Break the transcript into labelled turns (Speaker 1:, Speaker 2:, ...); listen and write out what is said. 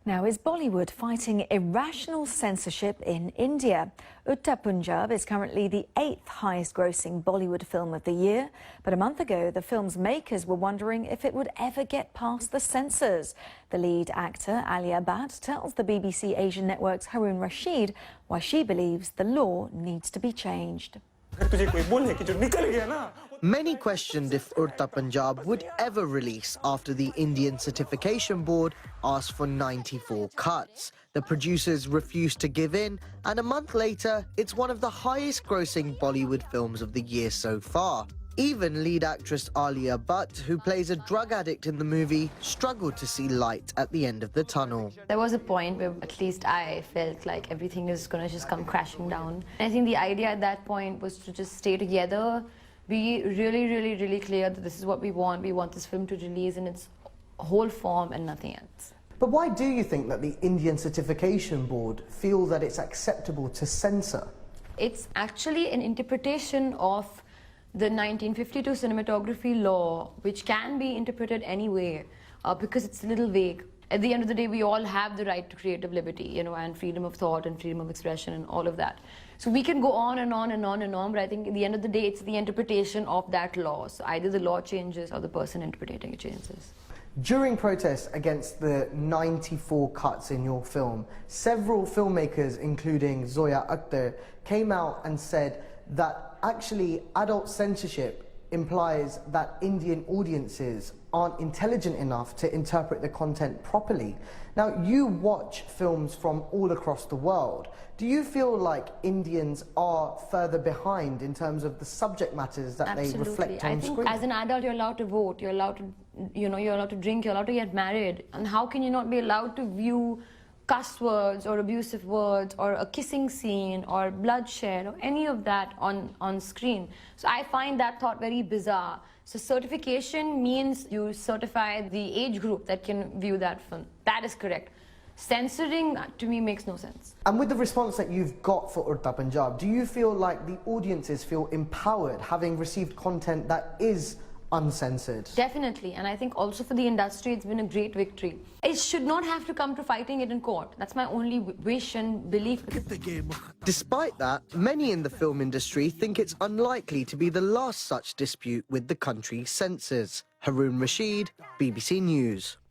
Speaker 1: Now, is Bollywood fighting irrational censorship in India? Udta Punjab is currently the 8th highest grossing Bollywood film of the year. But a month ago, the film's makers were wondering if it would ever get past the censors. The lead actor, Alia Bhatt, tells the BBC Asian network's Haroon Rashid why she believes the law needs to be changed.
Speaker 2: Many questioned if Udta Punjab would ever release after the Indian Certification Board asked for 94 cuts. The producers refused to give in, and a month later, it's one of the highest-grossing Bollywood films of the year so far. Even lead actress Alia Bhatt, who plays a drug addict in the movie, struggled to see light at the end of the tunnel.
Speaker 3: There was a point where at least I felt like everything is going to just come crashing down. I think the idea at that point was to just stay together, be really clear that this is what we want. We want this film to release in its whole form and nothing else.
Speaker 4: But why do you think that the Indian Certification Board feel that it's acceptable to censor?
Speaker 3: It's actually an interpretation of the 1952 cinematography law, which can be interpreted anyway, because it's a little vague. At the end of the day, we all have the right to creative liberty, and freedom of thought and freedom of expression and all of that. So we can go on and on and on and on, but I think at the end of the day, it's the interpretation of that law. So either the law changes or the person interpreting it changes.
Speaker 4: During protests against the 94 cuts in your film, several filmmakers, including Zoya Akhtar, came out and said that actually adult censorship implies that Indian audiences aren't intelligent enough to interpret the content properly. Now, you watch films from all across the world. Do you feel like Indians are further behind in terms of the subject matters that they reflect on screen?
Speaker 3: I think as an adult, you're allowed to vote, you're allowed to, you're allowed to drink, you're allowed to get married. And how can you not be allowed to view cuss words or abusive words or a kissing scene or bloodshed or any of that on screen? So I find that thought very bizarre. So certification means you certify the age group that can view that film. That is correct. Censoring, to me, makes no sense.
Speaker 4: And with the response that you've got for Udta Punjab, do you feel like the audiences feel empowered having received content that is uncensored?
Speaker 3: Definitely, and I think also for the industry it's been a great victory. It should not have to come to fighting it in court. That's my only wish and belief.
Speaker 2: Despite that, many in the film industry think it's unlikely to be the last such dispute with the country's censors. Haroon Rashid, BBC News.